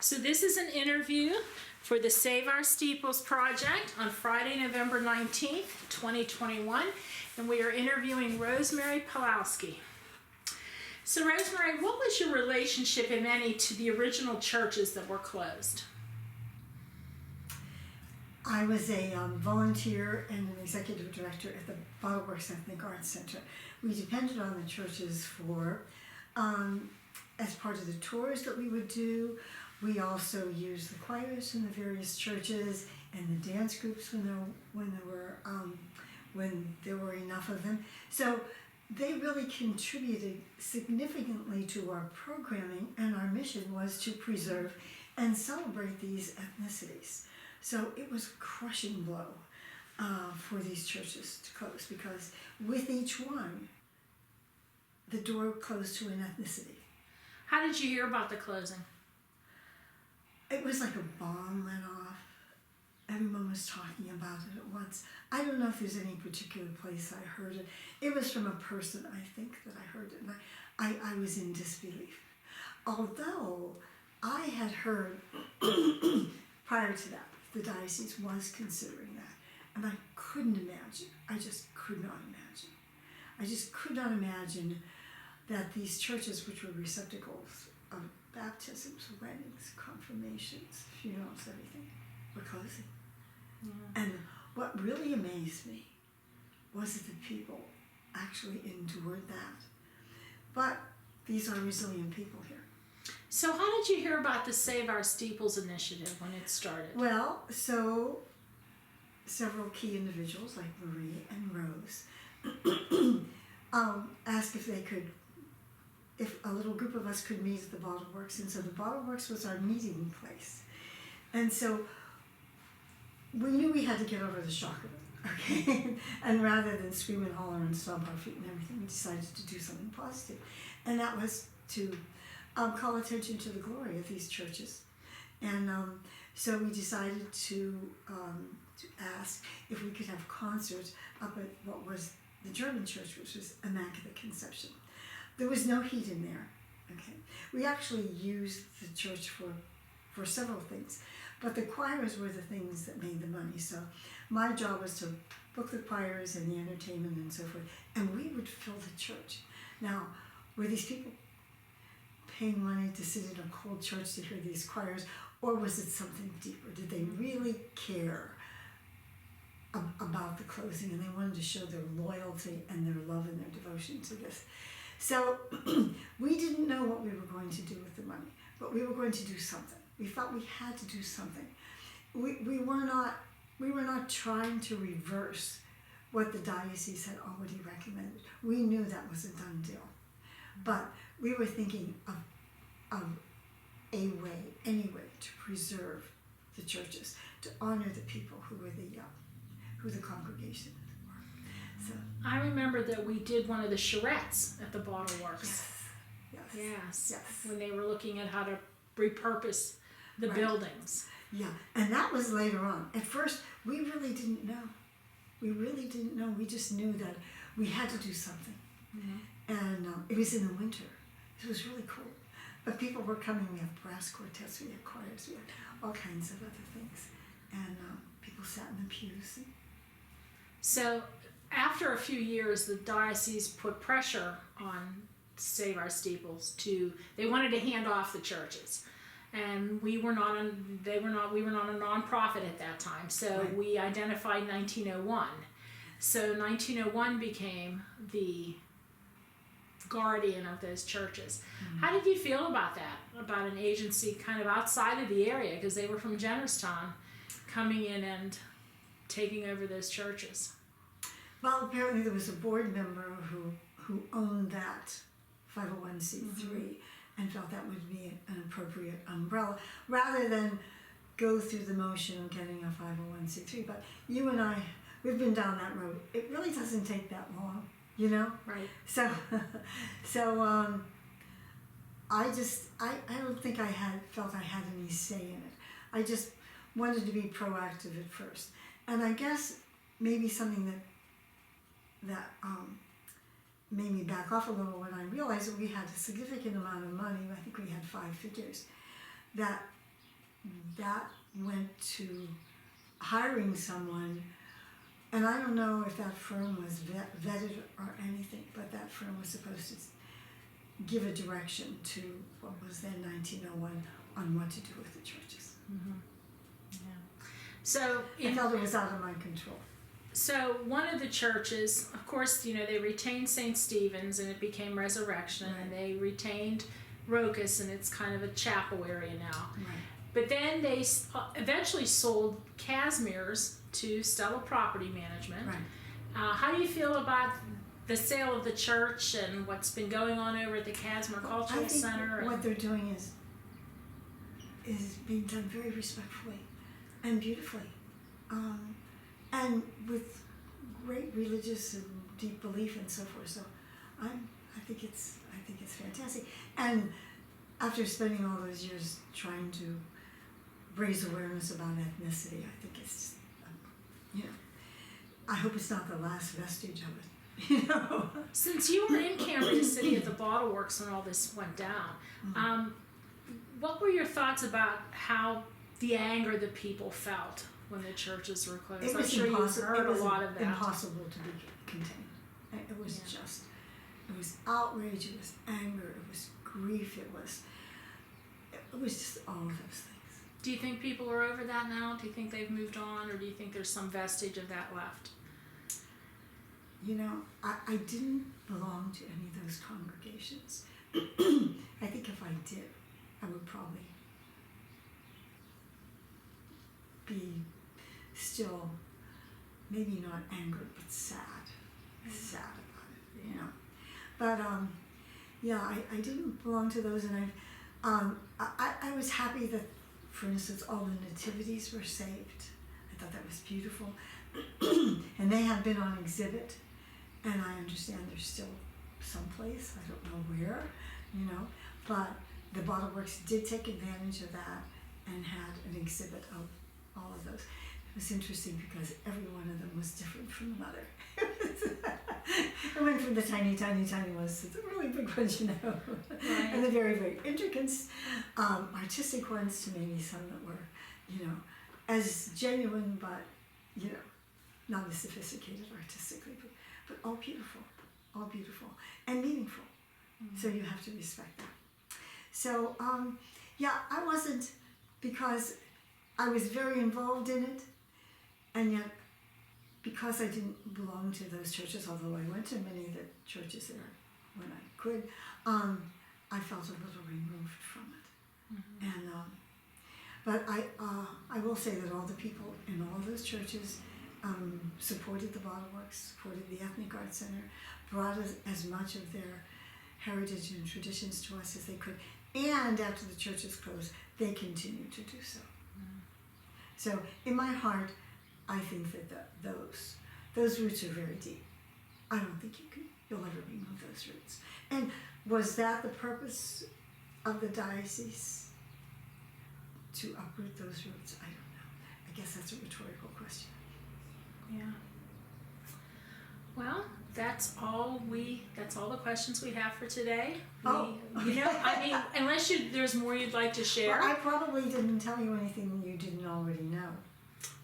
So this is an interview for the Save Our Steeples project on Friday, November 19th, 2021, and we are interviewing Rosemary Pawlowski. So Rosemary, what was your relationship, if any, to the original churches that were closed? I was a volunteer and an executive director at the Bottle-Works Ethnic Arts Center. We depended on the churches for, as part of the tours that we would do. We also used the choirs in the various churches and the dance groups when there were enough of them. So they really contributed significantly to our programming, and our mission was to preserve and celebrate these ethnicities. So it was a crushing blow for these churches to close, because with each one, the door closed to an ethnicity. How did you hear about the closing? It was like a bomb went off. Everyone was talking about it at once. I don't know if there's any particular place I heard it. It was from a person, I think, that I heard it, and I was in disbelief. Although I had heard prior to that, the diocese was considering that, and I couldn't imagine. I just could not imagine. I just could not imagine that these churches, which were receptacles of baptisms, weddings, confirmations, funerals, everything, were closing. Yeah. And what really amazed me was that the people actually endured that. But these are resilient people here. So how did you hear about the Save Our Steeples initiative when it started? Well, so several key individuals like Marie and Rose asked if a little group of us could meet at the Bottle-Works, and so the Bottle-Works was our meeting place. And so we knew we had to get over the shock of it, okay? And rather than scream and holler and stomp our feet and everything, we decided to do something positive. And that was to call attention to the glory of these churches. And so we decided to ask if we could have concerts up at what was the German church, which was Immaculate Conception. There was no heat in there, okay? We actually used the church for several things, but the choirs were the things that made the money. So my job was to book the choirs and the entertainment and so forth, and we would fill the church. Now, were these people paying money to sit in a cold church to hear these choirs, or was it something deeper? Did they really care about the closing, and they wanted to show their loyalty and their love and their devotion to this? So we didn't know what we were going to do with the money, but we were going to do something. We felt we had to do something. We were not trying to reverse what the diocese had already recommended. We knew that was a done deal, but we were thinking of any way to preserve the churches, to honor the people who were the congregation. So I remember that we did one of the charrettes at the Bottle-Works. Yes. When they were looking at how to repurpose the buildings. Yeah, and that was later on. At first, we really didn't know. We just knew that we had to do something. Mm-hmm. And it was in the winter. It was really cool. But people were coming. We have brass quartets, we had choirs, we had all kinds of other things. And people sat in the pews. So after a few years, the diocese put pressure on Save Our Steeples they wanted to hand off the churches. And we were not a nonprofit at that time. So we identified 1901. So 1901 became the guardian of those churches. Mm-hmm. How did you feel about that? About an agency kind of outside of the area, because they were from Jennerstown, coming in and taking over those churches? Well, apparently there was a board member who owned that 501c3 and felt that would be an appropriate umbrella, rather than go through the motion of getting a 501c3. But you and I, we've been down that road. It really doesn't take that long, you know? Right. So I don't think I felt I had any say in it. I just wanted to be proactive at first. And I guess maybe something that made me back off a little when I realized that we had a significant amount of money. I think we had 5 figures that that went to hiring someone, and I don't know if that firm was vetted or anything, but that firm was supposed to give a direction to what was then 1901 on what to do with the churches. So I felt it was out of my control. So one of the churches, of course, they retained St. Stephen's and it became Resurrection, and they retained Rocus, and it's kind of a chapel area now. Right. But then they eventually sold Casimir's to Stella Property Management. Right. How do you feel about the sale of the church and what's been going on over at the Casimir Cultural Center? What they're doing is being done very respectfully and beautifully, and with great religious and deep belief and so forth. So I think it's fantastic. And after spending all those years trying to raise awareness about ethnicity, I think it's, I hope it's not the last vestige of it. Since you were in Kansas City at the Bottle Works when all this went down, what were your thoughts about how the anger the people felt when the churches were closed? It was I'm sure you heard a lot of that. Impossible to be contained. It was it was outrage, it was anger, it was grief, it was just all of those things. Do you think people are over that now? Do you think they've moved on, or do you think there's some vestige of that left? I didn't belong to any of those congregations. I think if I did, I would probably be still, maybe not angry, but sad about it, But I didn't belong to those, and I was happy that, for instance, all the nativities were saved. I thought that was beautiful, and they have been on exhibit, and I understand they're still someplace. I don't know where, but the Bottle Works did take advantage of that and had an exhibit of all of those. It was interesting because every one of them was different from another. It went from the tiny, tiny, tiny ones to the really big ones, Right. and the very, very intricate, artistic ones to maybe some that were, as genuine, but, not as sophisticated artistically, but all beautiful, and meaningful. So you have to respect that. So, I wasn't, because I was very involved in it, and yet because I didn't belong to those churches, although I went to many of the churches there when I could, I felt a little removed from it. And but I will say that all the people in all those churches supported the Bottle Works, supported the Ethnic Arts Center, brought us as much of their heritage and traditions to us as they could, and after the churches closed, they continued to do so. So in my heart, I think that those roots are very deep. I don't think you'll ever remove those roots. And was that the purpose of the diocese, to uproot those roots? I don't know. I guess that's a rhetorical question. Yeah. Well, that's all the questions we have for today. Unless there's more you'd like to share. Well, I probably didn't tell you anything you didn't already know.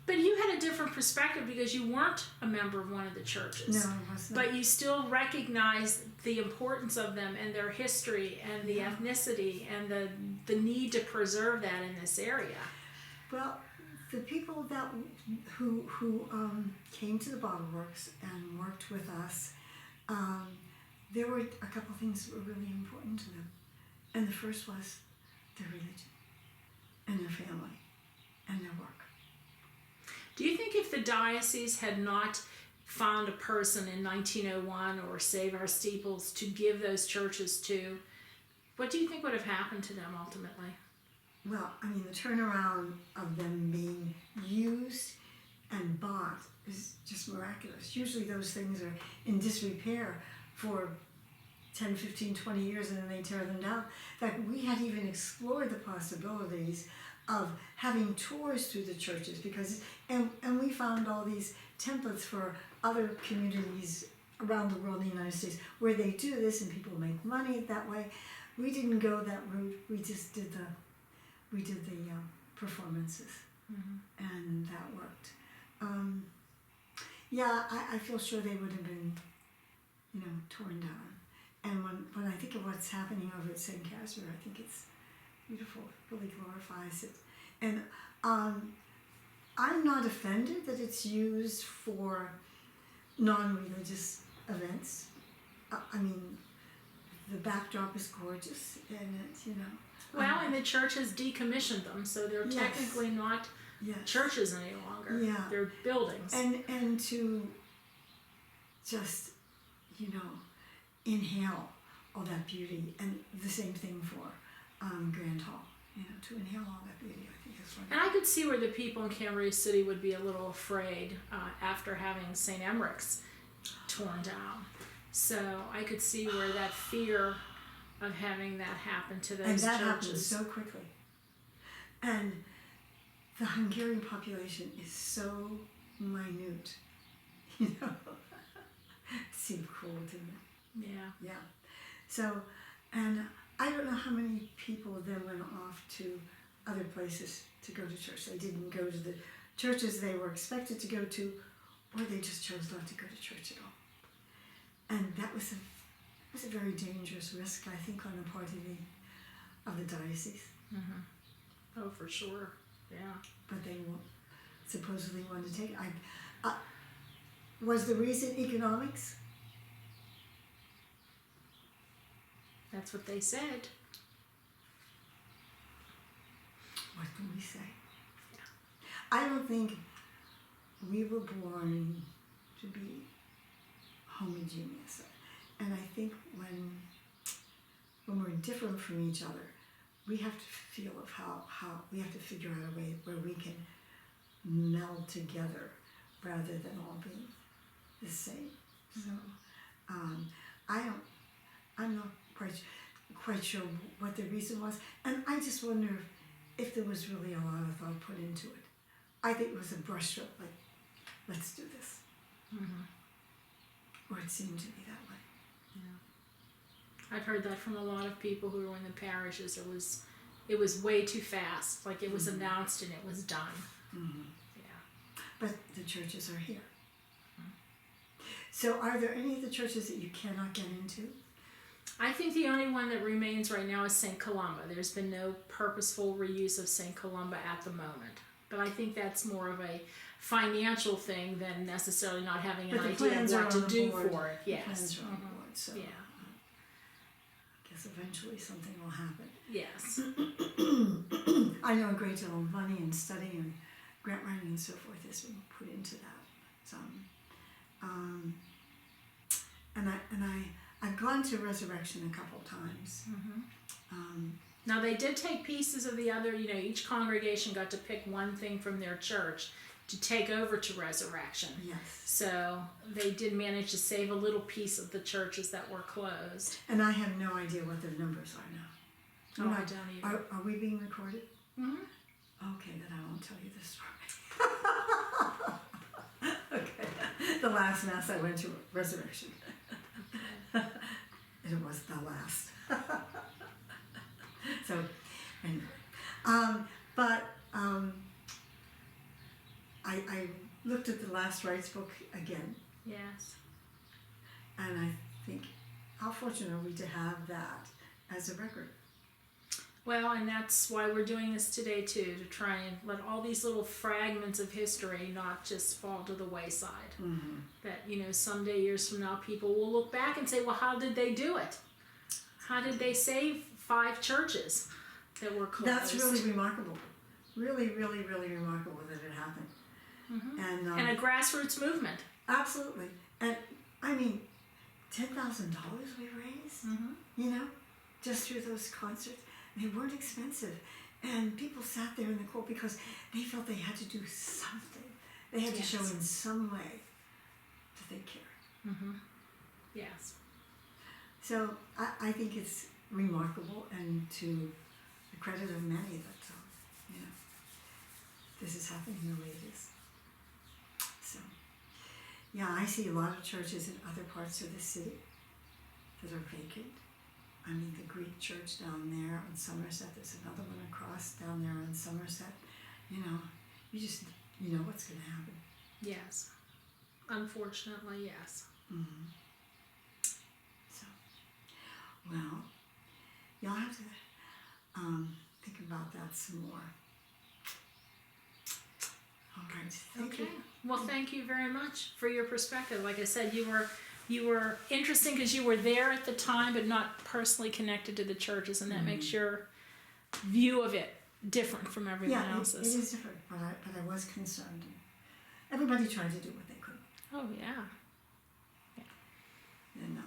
But you had a different perspective because you weren't a member of one of the churches. No, I was not. But you still recognized the importance of them and their history and the ethnicity and the need to preserve that in this area. Well, the people who came to the Bottle Works and worked with us, there were a couple things that were really important to them. And the first was their religion and their family and their work. Do you think if the diocese had not found a person in 1901 or Save Our Steeples to give those churches to, what do you think would have happened to them ultimately? Well, the turnaround of them being used and bought is just miraculous. Usually those things are in disrepair for 10, 15, 20 years and then they tear them down. In fact, we had even explored the possibilities of having tours through the churches and we found all these templates for other communities around the world in the United States where they do this and people make money that way. We didn't go that route. We just did the performances, Mhm. and that worked. Yeah, I feel sure they would have been, torn down. And when I think of what's happening over at St. Casimir, I think it's beautiful. It really glorifies it. And I'm not offended that it's used for non-religious events. I mean, the backdrop is gorgeous, and it's, Well, and the church has decommissioned them, so they're Yes. technically not yes. churches any longer. Yeah. They're buildings. And to just, inhale all that beauty, and the same thing for Grand Hall, to inhale all that beauty, I think is And I could see where the people in Cambria City would be a little afraid after having St. Emmerich's torn down. So I could see where that fear of having that happen to those and that happens churches. so quickly. And the Hungarian population is so minute, It seemed cool, didn't it? Yeah. Yeah. So, and I don't know how many people then went off to other places to go to church. They didn't go to the churches they were expected to go to, or they just chose not to go to church at all. And that was a very dangerous risk, I think, on the part of the diocese. Mm-hmm. Oh, for sure. Yeah. But they supposedly wanted to take it. Was the reason economics? That's what they said. What can we say? Yeah. I don't think we were born to be homogeneous. And I think when we're different from each other, we have to feel of how we have to figure out a way where we can meld together rather than all being the same. So I'm not quite sure what the reason was, and I just wonder if there was really a lot of thought put into it. I think it was a brushstroke, like, let's do this. Mm-hmm. Or it seemed to be that way. Yeah. I've heard that from a lot of people who were in the parishes. It was way too fast. Like it was announced and it was done. Mm-hmm. Yeah. But the churches are here. So are there any of the churches that you cannot get into? I think the only one that remains right now is St. Columba. There's been no purposeful reuse of St. Columba at the moment. But I think that's more of a financial thing than necessarily not having an But the idea of plans are what on to the do board. for it. The Yes. plans are on the board, so Yeah. I guess eventually something will happen. Yes. I know a great deal of money and study and grant writing and so forth has been put into that. So, I've gone to Resurrection a couple times. Mm-hmm. Now they did take pieces of the other. Each congregation got to pick one thing from their church to take over to Resurrection. Yes. So they did manage to save a little piece of the churches that were closed. And I have no idea what their numbers are now. Oh, I don't either. Are we being recorded? Mm-hmm. Okay, then I won't tell you this story. Okay. The last Mass I went to Resurrection. And it was the last. So, anyway. I looked at the Last Rites book again, Yes. and I think, how fortunate are we to have that as a record? Well, and that's why we're doing this today too, to try and let all these little fragments of history not just fall to the wayside. Mm-hmm. That, someday, years from now, people will look back and say, well, how did they do it? How did they save 5 churches that were closed? That's really remarkable. Really, really, really remarkable that it happened. Mm-hmm. And a grassroots movement. Absolutely. And I mean, $10,000 we raised, Mm-hmm. Just through those concerts. They weren't expensive. And people sat there in the court because they felt they had to do something. They had to show in some way that they cared. Mm-hmm. Yes. So I think it's remarkable, and to the credit of many that, this is happening the way it is. So, yeah, I see a lot of churches in other parts of the city that are vacant. I mean, the Greek church down there on Somerset, there's another one across down there on Somerset. you know, you know what's going to happen. Yes. Unfortunately, yes. Mm-hmm. So, well, you'll have to think about that some more. All right. Thank you. Well, thank you very much for your perspective. Like I said, you were interesting because you were there at the time, but not personally connected to the churches, and that makes your view of it different from everyone else's. It is different, but I was concerned. Everybody tried to do what they could. Oh yeah. And